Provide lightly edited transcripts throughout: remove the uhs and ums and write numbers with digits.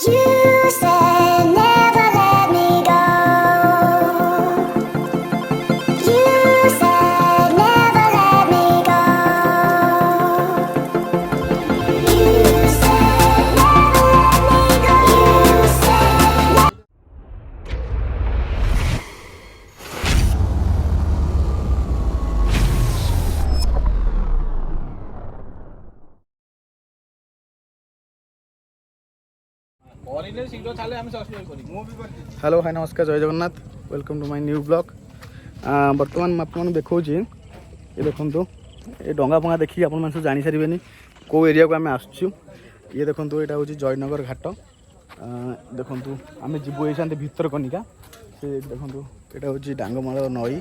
You said never let me go. You said never let me go. You said never let me go. You said hello hi नमस्कार जय Jagannath welcome to my new blog बर्तमान आपको देखा ये देखो ये डंगा फंगा देखिए आप जानी सारे कौ एरिया को आम आसचु ये देखो यहाँ हूँ जयनगर घाट देखो आम जीवु ये भितरकनिका से देखो यहाँ हूँ डांगमाल नई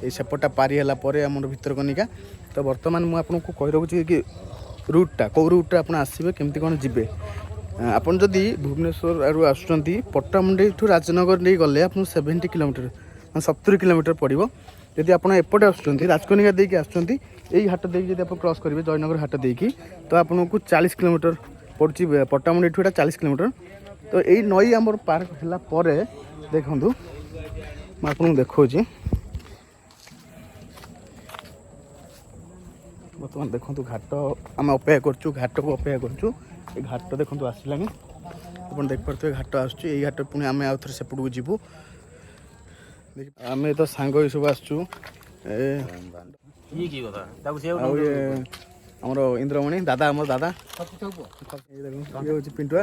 ये सेपटा पारी है आम भितरकनिका तो बर्तमान मुझे कही रखुच्छी कि रूटा कौ रूट्रे आप आसवे केमती कौन जी आपन जदि भुवनेश्वर आड़ू आसुँच पट्टामुंडी ठू राजनगर नहीं गले आप 70 किलोमीटर 70 किलोमीटर पड़ो जदि आप एपटे आसुँच राजकनिका देकी आसुँच यही हाट देकी जब आप क्रॉस करेंगे जयनगर हाट देकी तो आपको 40 किलोमीटर पड़े पट्टामुंडी ठू 40 किलोमीटर तो यही नई आम पार्क है देखूँ मुझे देखा बर्तमान देखो घाट आम अपेक्षा करूँ घाट को अपेक्षा करूँ ये घाट देखो आसला आप देख पारे घाट आसुँच घाट पुणी आम आउ थे सेपट को जीवु आम तो सांग सब आसचु आमर इंद्रमणि दादा आम दादा ये हूँ पिंटुआ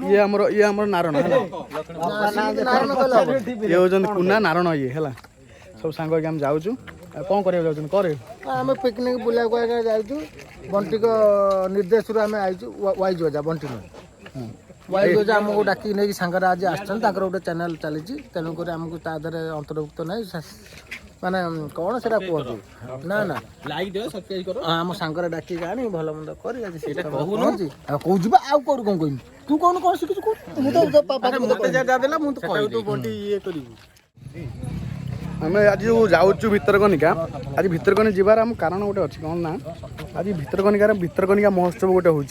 ये आमर नारायण ये हूँ कुना नारायण ये है सब सांग आम जाऊँ कौन करा करे आम पिकनिक बुला जाऊँ बंटी को निर्देश आम आईचु वाइज वजा बंटी वाइज वजा आमको डाक नहीं सांगे आज आसान गोटे चैनल चली तेणुक आमको तादे अंतर्भुक्त नहीं माने कौन से कहते ना ना लाइक दियो सब्सक्राइब करो आम सांगे डाक आनी भल मंद कर कौन आउ कौन कहमी तू कौन कौन शिखु आम आज जाऊँ भितरकनिका आज भितरकनिका जीवार आम कारण गोटे अच्छी कौन ना आज भितरकनिका महोत्सव गोटे हूँ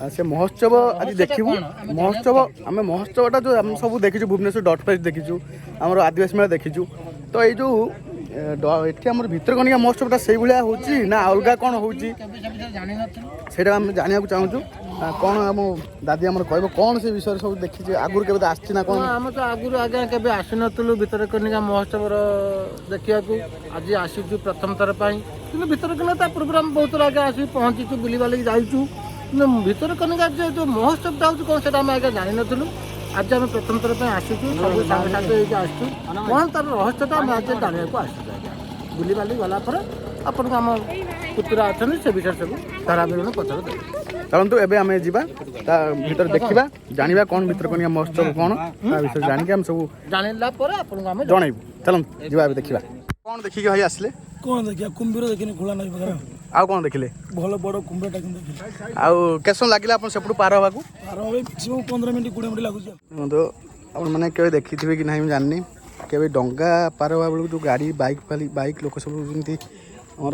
से महोत्सव आज देखू महोत्सव आम महोत्सवटा जो आम सब देखीचु भुवनेश्वर डट फेस्ट देखीचु आम आदिवासी मेला देखीचु तो ये जो ये आम भितरकनिका महोत्सवटा से भाया हो ना अलग कौन हो जाना चाहूँ कौन आम दादी आम कह कौन से विषय सब देखी आगुरी के आसना कौन आम तो आगुरी आगे केवे आसनु भितरकनिका महोत्सव देखा आज आसीचु प्रथम थर कि भितरकनिका प्रोग्राम बहुत आगे आसी पहुँचीचु बुली बाली जाइचु भितरकनिका जो महोत्सवटा हूँ कौन से आगे जानी नु आज आम प्रथम थर आसीचु सब सांगे आसचु कौन तार रहस्यटा आम आज जाना को आसचु बुली बाली गलापर आपन आम पुतुरा अच्छा से विषय सब धारा विवरण पचर देवे चलतु एबे आम जीवा भीतर देखा जाना कौन भितरकनिका महोत्सव कौन विषय जानिक आम सब जाना जनइबू चलतु जीवा देखा कौन देखिए भाई आसले कौन देखिए कुंभीर देखिए खोला नहीं बगैर आउ कौन देखिले भल बड़ कुंभीरटा देखिए आउ केत समय लगे आप सेपटू पार हवा 15 मिनट 20 मिनट लगुच तो आपने केवे देखी थे कि नहीं जाननी केवे डंगा पार हवा बेलू जो गाड़ी बाइक लोक सब जमी आमर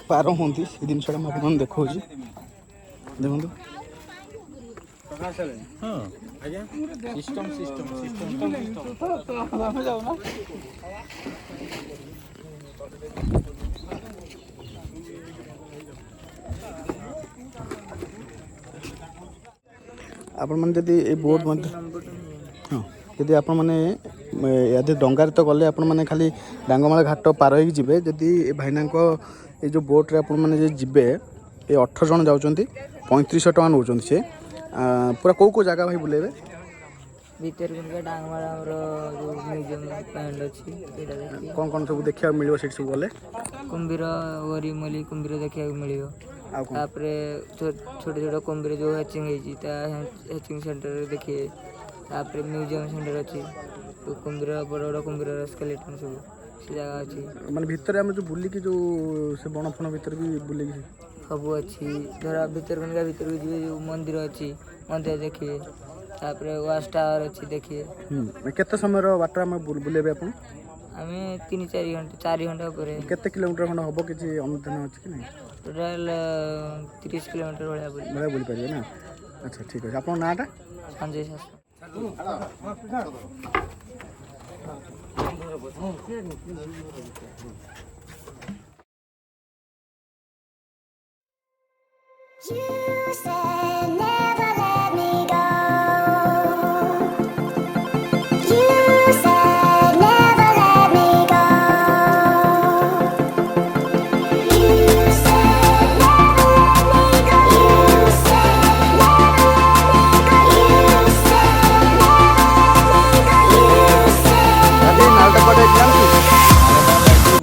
पार हूँ से जिनसा मुझे देखा देखो आपण मैंने जदि ये बोट हाँ जदि आप मैंने डंगार तो गले आपण मैंने खाली डांगमाल घाट पार हो जी जदि भाईना ये जो बोट्रे आप जी ये 18 जन जाऊँच 3500 टका नौ सी पूरा कौ कौ जगह भाई बुलेबे भितरकनिका डांगमाल जो म्यूजियम पॉइंट अच्छी कौन कौन सब देखा मिले से सब गले कुंभीर वरी मली कुंभीर देखा मिल तापरे छोटे छोटे कुंभीर जो हैचिंग हैचिंग सेंटर देखिए तापरे म्यूजियम सेंटर अच्छी तो कुंभीर बड़ बड़ कुंभीर स्केलेटन सब से जगह अच्छी माने भितर हम जो बुलिकी जो से बण फण भितर भी बुलिकी सब अच्छी धरा भितरकनिका भितर भी जो मंदिर अच्छी मंदिर देखिए तापरे वाच टावर अच्छी देखिए केते समय बाट आम बुलेबे आप आम 3-4 घंटा पर केते किलोमीटर खंड हम किसी अनुदान अच्छी कि नहीं टोटाल 30 किलोमीटर भाया बुली पारे ना ଆଚ୍ଛା ଠିକ୍ ଅଛି ଆପଣଙ୍କ ନାଁଟା? Sanjay Shastri. You said never let me go. You said never let me go. You said never let me go. You said never let me go. You said never let me go. You said ଆଜି ନାଳଟା କୁଆଡ଼େ ଯାଆନ୍ତୁ?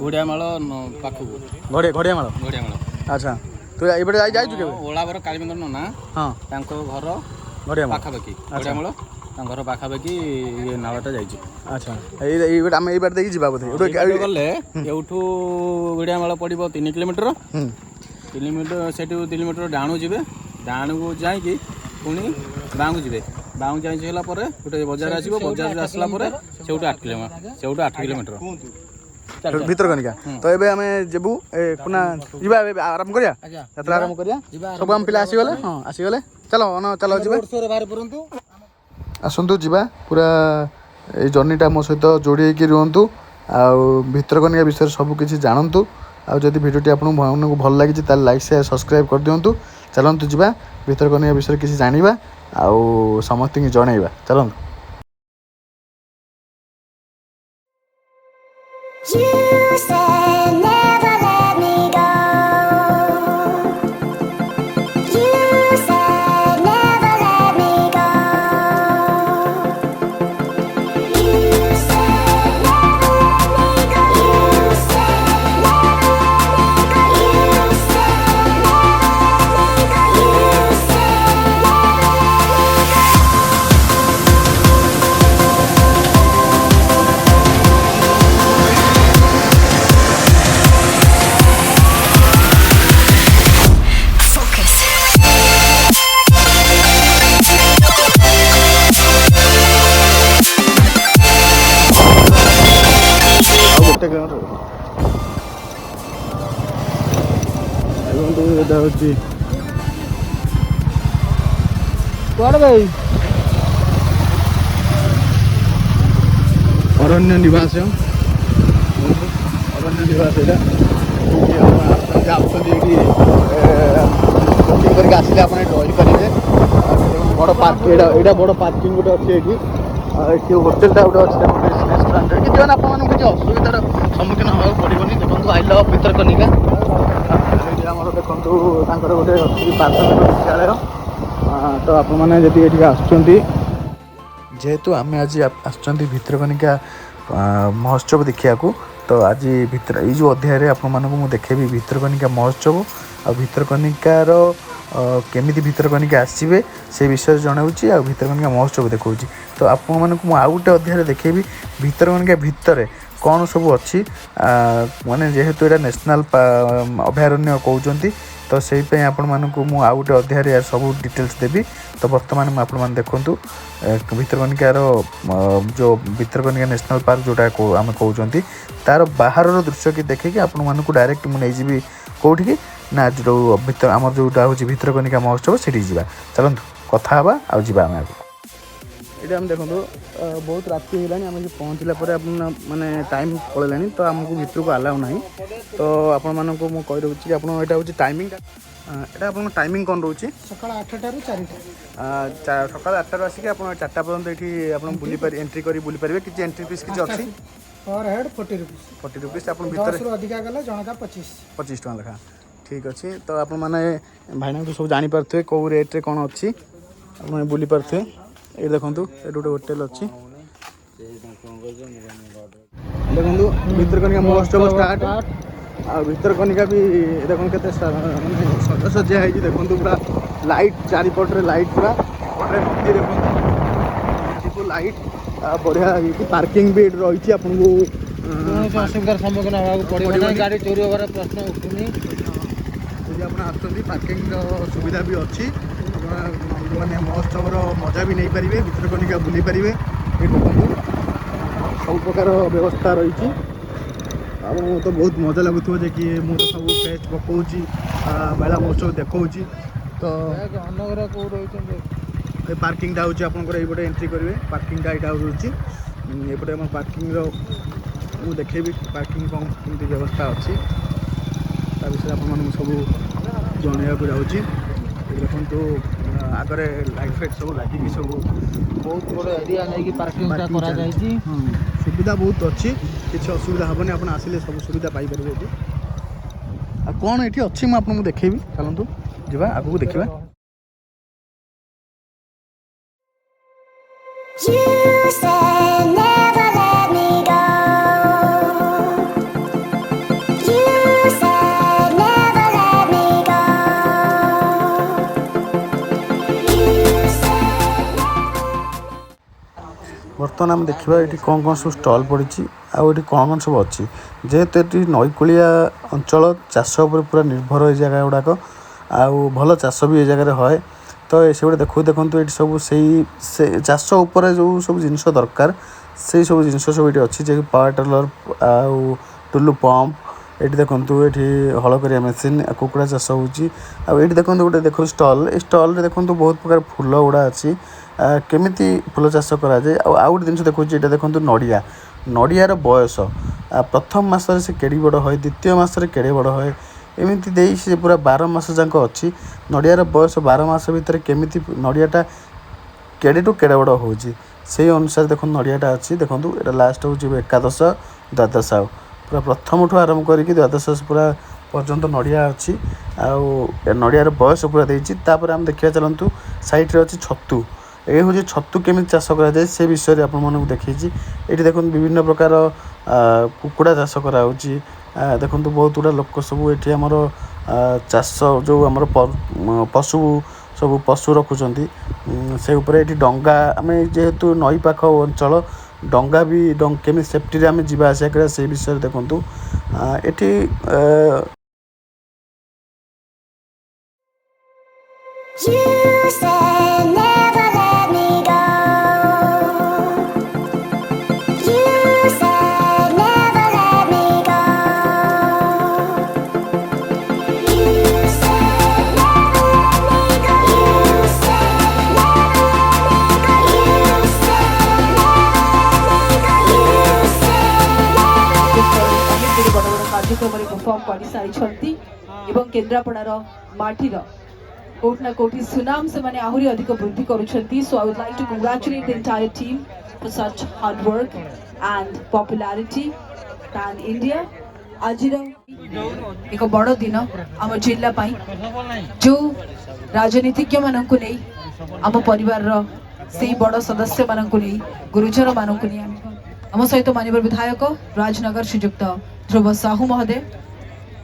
ଘୋଡ଼ିଆମାଳ ପାଖକୁ ଘଡ଼ିଆମାଳ। ଘୋଡ଼ିଆମାଳ ଆଚ୍ଛା ତୁ ଏଇପଟେ ଯାଇଛୁ କେବେ? ଓଳାବର କାଳିମେନ୍ଦ୍ର ନନା ହଁ ତାଙ୍କ ଘର ଘଡ଼ିଆମାଳ ପାଖାପାଖି ଘୋଡ଼ିଆମାଳ ତାଙ୍କ ଘର ପାଖାପାଖି ଇଏ ନାଳଟା ଯାଇଛି। ଆଚ୍ଛା ଏଇପଟେ ଆମେ ଏଇପଟେ ଦେଇକି ଯିବା ବୋଧେ ଏଇପଟେ ଗଲେ ଏଉଠୁ ଘୋଡ଼ିଆମାଳ ପଡ଼ିବ 3 କିଲୋମିଟର। 3 କିଲୋମିଟର ସେଠୁ 3 କିଲୋମିଟର ଡାଣୁ ଯିବେ, ଡାଣୁକୁ ଯାଇକି ପୁଣି ବାଁକୁ ଯିବେ, ବାଁକୁ ଯାଇ ହେଲା ପରେ ଗୋଟେ ବଜାର ଆସିବ, ବଜାରରୁ ଆସିଲା ପରେ ସେଇଠୁ 8 କିଲୋମିଟର ଭିତରକନିକା। ତ ଏବେ ଆମେ ଯିବୁ ଯିବା ଏବେ ଆରମ୍ଭ କରିବା, ଯାତ୍ରା ଆରମ୍ଭ କରିବା। ସବୁ ଆମ ପିଲା ଆସିଗଲେ? ହଁ ଆସିଗଲେ, ଚାଲ ଚାଲ ଯିବା, ଆସନ୍ତୁ ଯିବା। ପୁରା ଏଇ ଜର୍ଣ୍ଣିଟା ମୋ ସହିତ ଯୋଡ଼ି ହେଇକି ରୁହନ୍ତୁ ଆଉ ଭିତରକନିକା ବିଷୟରେ ସବୁ କିଛି ଜାଣନ୍ତୁ। ଆଉ ଯଦି ଭିଡ଼ିଓଟି ଆପଣଙ୍କୁ ଭଲ ଲାଗିଛି ତାହେଲେ ଲାଇକ୍ ସେୟାର ସବସ୍କ୍ରାଇବ୍ କରିଦିଅନ୍ତୁ। ଚାଲନ୍ତୁ ଯିବା ଭିତରକନିକା ବିଷୟରେ କିଛି ଜାଣିବା ଆଉ ସମସ୍ତଙ୍କୁ ଜଣାଇବା। ଚାଲନ୍ତୁ। You said never let me go. You said never let me go. You said never let me go. You said never let me go. You said never let me go. You said ଗୋଟେ kilometre ଏଇଟା ହେଉଛି କୁଆଡ଼େ ଭାଇ ଅରଣ୍ୟ ନିବାସ। ଅରଣ୍ୟ ନିବାସ ଏଇଟା ଆସୁଛନ୍ତି ଏଇଠି ବୋଟିଂ କରିକି ଆସିଲେ ଆପଣ ଏଠି ରହିପାରିବେ। ବଡ଼ ପାର୍କ ଏଇଟା ବଡ଼ ପାର୍କିଂ ଗୋଟେ ଅଛି ଏଇଠି। ଏଠି ହୋଟେଲଟା ଗୋଟେ ଅଛି ରେଷ୍ଟୁରାଣ୍ଟ, କିନ୍ତୁ ଆପଣମାନଙ୍କୁ କିଛି ଅସୁବିଧାର ସମ୍ମୁଖୀନ ହେବାକୁ ପଡ଼ିବନି। ଦେଖନ୍ତୁ ଆଇ ଲଭ୍ ଭିତରକନିକା। ଏଇଠି ଆମର ଦେଖନ୍ତୁ ତାଙ୍କର ଗୋଟେ ଅଛି ପ୍ରାଥମିକ ବିଦ୍ୟାଳୟ। ତ ଆପଣମାନେ ଯଦି ଏଠିକି ଆସୁଛନ୍ତି, ଯେହେତୁ ଆମେ ଆଜି ଆସୁଛନ୍ତି ଭିତରକନିକା ମହୋତ୍ସବ ଦେଖିବାକୁ, ତ ଆଜି ଏଇ ଯେଉଁ ଅଧ୍ୟାୟରେ ଆପଣମାନଙ୍କୁ ମୁଁ ଦେଖେଇବି ଭିତରକନିକା ମହୋତ୍ସବ ଆଉ ଭିତରକନିକାର କେମିତି ଭିତରକନିକା ଆସିବେ ସେ ବିଷୟରେ ଜଣାଉଛି ଆଉ ଭିତରକନିକା ମହୋତ୍ସବ ଦେଖାଉଛି। ତ ଆପଣମାନଙ୍କୁ ମୁଁ ଆଉ ଗୋଟେ ଅଧ୍ୟାୟରେ ଦେଖେଇବି ଭିତରକନିକା ଭିତରେ କ'ଣ ସବୁ ଅଛି। ମାନେ ଯେହେତୁ ଏଇଟା ନ୍ୟାସନାଲ୍ ଅଭୟାରଣ୍ୟ କହୁଛନ୍ତି, ତ ସେଇପାଇଁ ଆପଣମାନଙ୍କୁ ମୁଁ ଆଉ ଗୋଟେ ଅଧ୍ୟାୟରେ ସବୁ ଡିଟେଲ୍ସ ଦେବି। ତ ବର୍ତ୍ତମାନ ମୁଁ ଆପଣମାନେ ଦେଖନ୍ତୁ ଭିତରକନିକାର ଯେଉଁ ଭିତରକନିକା ନ୍ୟାସନାଲ୍ ପାର୍କ ଯେଉଁଟା ଆମେ କହୁଛନ୍ତି, ତା'ର ବାହାରର ଦୃଶ୍ୟକି ଦେଖିକି ଆପଣମାନଙ୍କୁ ଡାଇରେକ୍ଟ ମୁଁ ନେଇଯିବି କେଉଁଠିକି ନା ଯେଉଁ ଆମର ଯେଉଁଟା ହେଉଛି ଭିତରକନିକା ମହୋତ୍ସବ ସେଠିକି ଯିବା। ଚାଲନ୍ତୁ କଥା ହେବା ଆଉ ଯିବା ଆମେ ଆଗକୁ। ଏଇଠି ଆମେ ଦେଖନ୍ତୁ ବହୁତ ରାତି ହେଇଗଲାଣି, ଆମେ ପହଞ୍ଚିଲା ପରେ ମାନେ ଟାଇମ୍ ପଳେଇଲାଣି, ତ ଆମକୁ ଭିତରକୁ ଆଲାଉ ନାହିଁ। ତ ଆପଣମାନଙ୍କୁ ମୁଁ କହି ଦେଉଛି କି ଆପଣ ଏଇଟା ହେଉଛି ଟାଇମିଂଟା, ଏଇଟା ଆପଣଙ୍କ ଟାଇମିଂ କ'ଣ ରହୁଛି? ସକାଳ 8ଟାରୁ 4ଟା। ସକାଳ 8ଟାରୁ ଆସିକି ଆପଣ 4ଟା ପର୍ଯ୍ୟନ୍ତ ଏଇଠି ଆପଣ ଏଣ୍ଟ୍ରି କରି ବୁଲିପାରିବେ। କିଛି ଏଣ୍ଟ୍ରି ଫିସ୍ କିଛି ଅଛି? Per head 40 rupees. 40 ରୁପିସ୍। ଆପଣ ଭିତରେ 10ରୁ ଅଧିକା ଗଲେ ଜଣକା 25 ଟଙ୍କା ଲେଖା। ଠିକ୍ ଅଛି। ତ ଆପଣମାନେ ଭାଇନାଙ୍କୁ ସବୁ ଜାଣିପାରୁଥିବେ କେଉଁ ରେଟ୍ରେ କ'ଣ ଅଛି, ଆପଣ ବୁଲି ପାରୁଥିବେ। ଏଇଠି ଦେଖନ୍ତୁ ଏଠି ଗୋଟେ ହୋଟେଲ ଅଛି। ଦେଖନ୍ତୁ ଭିତରକନିକା ମହୋତ୍ସବ ଷ୍ଟାର୍ଟ। ଆଉ ଭିତରକନିକା ବି ଦେଖନ୍ତୁ କେତେ ମାନେ ସଜସଜ୍ଜା ହେଇଛି। ଦେଖନ୍ତୁ ପୁରା ଲାଇଟ୍ ଚାରିପଟରେ ଲାଇଟ୍, ପୁରା ପଟରେ ନଦୀ ଦେଖନ୍ତୁ ଲାଇଟ୍ ବଢ଼ିଆ ହେଇଛି। ପାର୍କିଂ ବି ଏଠି ରହିଛି, ଆପଣଙ୍କୁ କୌଣସି ଅସୁବିଧାର ସମ୍ମୁଖୀନ ହେବାକୁ ପଡ଼ିବ ନାହିଁ। ଗାଡ଼ି ଚୋରି ହେବାର ପ୍ରଶ୍ନ ଉଠୁନି। ଯଦି ଆପଣ ଆସୁଛନ୍ତି ପାର୍କିଂର ସୁବିଧା ବି ଅଛି। ମାନେ ମହୋତ୍ସବର ମଜା ବି ନେଇପାରିବେ, ଭିତରକନିକା ବୁଲିପାରିବେ। ଏଠି ଦେଖନ୍ତୁ ସବୁ ପ୍ରକାର ବ୍ୟବସ୍ଥା ରହିଛି। ଆପଣଙ୍କୁ ତ ବହୁତ ମଜା ଲାଗୁଥିବ ଯେ କି ମୁଁ ତ ସବୁ ଫେଷ୍ଟ ପକାଉଛି, ମେଳା ମହୋତ୍ସବ ଦେଖାଉଛି। तो ଅନଗରା କେଉଁ ରହିଛନ୍ତି ये पार्किंगटा हूँ आपंकर ये एंट्री करेंगे पार्किंगटा यहाँ रोचे एपटे आम पार्किंग मुझे देखेबी पार्किंग कौन कमी व्यवस्था अच्छी विषय आप सब जनवाक जाऊँगी देखो आगे लाइट फाइट सब लगे सब ବହୁତ ବଡ଼ ଏରିଆ ନେଇକି ପାର୍କିଂଟା କରାଯାଇଛି। सुविधा बहुत अच्छी किसी असुविधा हेनी आप आसिले सब सुविधा पाइपर ये आ कौन ये अच्छी मुझे आपको देखेबी चलतु जा आगे देखा You said never let me go. You said never let me go. You said बर्तमान आम देखा ये कौन कौन सब स्टल पड़ी आउट कौन कौन सब अच्छी जेहेतु ये नईकूलिया अंचल चाष पूरा निर्भर ये जगह गुड़ाक आउ भल चाष भी ये जगह है तो से गोटे देखो ये सब से चाष उपर जो सब जिनस दरकार से सब जिन सब ये अच्छी जे पावर टेलर आउ टुलु पंप ये देखो ये हल करिया मेसीन कुकुड़ा चाष होती देखो गोटे देखो स्टल स्टल देखो बहुत प्रकार फूल गुड़ा अच्छी केमिति फूल चाष कराए आउ गोटे जिन देखो ये देखो नड़िया नड़ियार बयस प्रथम मासरे से केड़ी बड़ है द्वितीय मासरे केड़े बड़ है एमती दे से पूरा 12 मास जाक अच्छी नड़ियार बयस 12 मास भितर केमिति नड़ियाटा केड़े टू केड़े बड़ हो से अनुसार देखो नड़ियाटा अच्छी देखो ये लास्ट हूँ एकादश द्वादश आउ पूरा प्रथम ठू आरंभ करके द्वादश पूरा पर्यंत नड़िया अच्छी आउ नड़ियार बयस पूरा देती आम देखा चलतु साइड्रे अच्छी छतु ये हूँ छतु केमी चाष कराए से विषय आप देखी ये देखो विभिन्न प्रकार कुकुड़ा चाष कराऊँगी देखो बहुत गुड़ा लोक सब ये आमर चाष जो आम पशु सब पशु रखुँच से ये डंगा आम जेहेतु नई पाख अंचल डंगा भी केमी सेफ्टी आम जा आसा करा से विषय देखूँ ये You said never let me go. You said never let me go. You said never let me go. You said never let me go. You said never let me go. You said बड़ बड़ कार्यक्रम perform कर सारी एवं केन्द्रापड़ार माटीर coat ना कोटी सुनाम से माने आहुरी अधिक वृद्धि करुछंती so I would like to congratulate the entire team for such hard work and popularity pan India आजिर एक बड़ दिन आम जिला पाई जो राजनीतिज्ञ मानक नहीं आम परिवार से बड़ सदस्य मानक नहीं गुरुजन मानक नहीं आम सहित माननीय विधायक राजनगर श्रीयुक्त ध्रुव साहू महोदय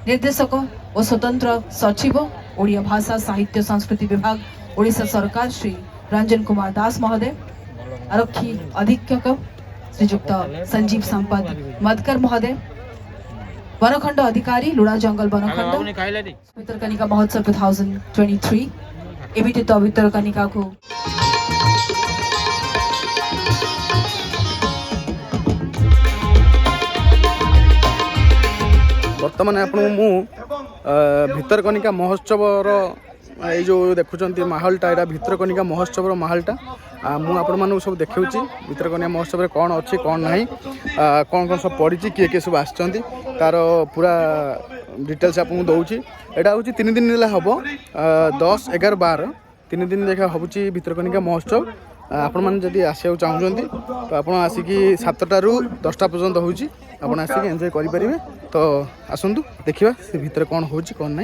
निर्देशक और स्वतंत्र सचिव ओडिया भाषा साहित्य संस्कृति विभाग ओडिशा सरकार श्री रंजन कुमार दास महोदय आरक्षी अधीक्षक श्रीयुक्त संजीव संपद मदकर महोदय वनखंड अधिकारी लुड़ा जंगल वनखंड भितरकनिका महोत्सव 2023 एमिति तो भितरकनिका को बर्तमान आपको मु भितरकनिका महोत्सव ये जो देखुं माहौलटा यहाँ भितरकनिका महोत्सव माहौलटा मुझे आपण मानक सब देखा भितरकनिका महोत्सव कौन अच्छी कौन ना कौन कौन सब पड़ी किए किए सब आसर तार पूरा डिटेल्स आपको दूसरी यहाँ हूँ 3 दिन हम 10, 11, 12 3 दिन देखा हूँ भितरकनिका महोत्सव आपण मैंने जब आसवा चाहते तो आप आसिकी 7टा ରୁ 10टा पर्यंत होची आपण आसिक एंजॉय करें तो आसतु देखा से भितर कौन हो कौन ना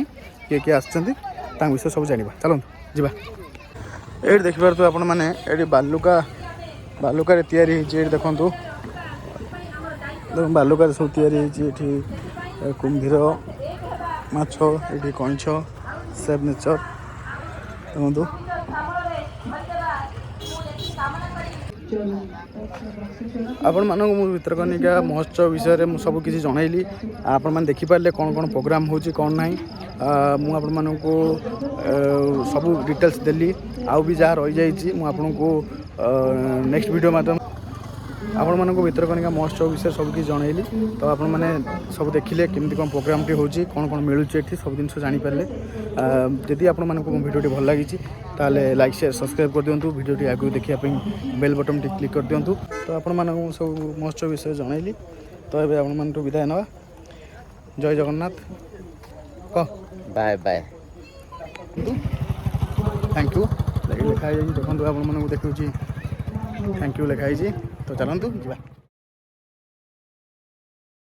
किए किए आसछंती विषय सब जाना चलते जा ये देखिए तो आपण मैंने ये बालुका तैयारी देखूँ बालुका सब तैयारी कुंभीर माछ ये कईछ सेव नेचर देखूँ आपण मानक मु भितरकनिका महोत्सव विषय में सब किसी जनइली आपण मैंने देखिपारे कौन कौन प्रोग्राम होची कौन ना मु आपण मानक सब डिटेल्स देली आउ भी जहाँ रही जाइए मुझे नेक्स्ट वीडियो माध्यम ଆପଣମାନଙ୍କୁ ଭିତରକନିକା ମହୋତ୍ସବ ବିଷୟରେ ସବୁକିଛି ଜଣେଇଲି। ତ ଆପଣମାନେ ସବୁ ଦେଖିଲେ କେମିତି କ'ଣ ପ୍ରୋଗ୍ରାମଟି ହେଉଛି, କ'ଣ କ'ଣ ମିଳୁଛି ଏଠି ସବୁ ଜିନିଷ ଜାଣିପାରିଲେ। ଯଦି ଆପଣମାନଙ୍କୁ ମୋ ଭିଡ଼ିଓଟି ଭଲ ଲାଗିଛି ତାହେଲେ ଲାଇକ୍ ସେୟାର ସବସ୍କ୍ରାଇବ୍ କରିଦିଅନ୍ତୁ। ଭିଡ଼ିଓଟି ଆଗକୁ ଦେଖିବା ପାଇଁ ବେଲ୍ ବଟନ୍ଟି କ୍ଲିକ୍ କରିଦିଅନ୍ତୁ। ତ ଆପଣମାନଙ୍କୁ ସବୁ ମହୋତ୍ସବ ବିଷୟରେ ଜଣେଇଲି। ତ ଏବେ ଆପଣମାନଙ୍କୁ ବିଦାୟ ନେବା। ଜୟ ଜଗନ୍ନାଥ। କହ ବାଏ ବାଏ। थैंक यू ଲେଖା ହେଇଯାଇଛି। ଦେଖନ୍ତୁ ଆପଣମାନଙ୍କୁ ଦେଖାଉଛି ଥ୍ୟାଙ୍କ ୟୁ ଲେଖା ହେଇଛି। ତ ଚାଲନ୍ତୁ ଯିବା।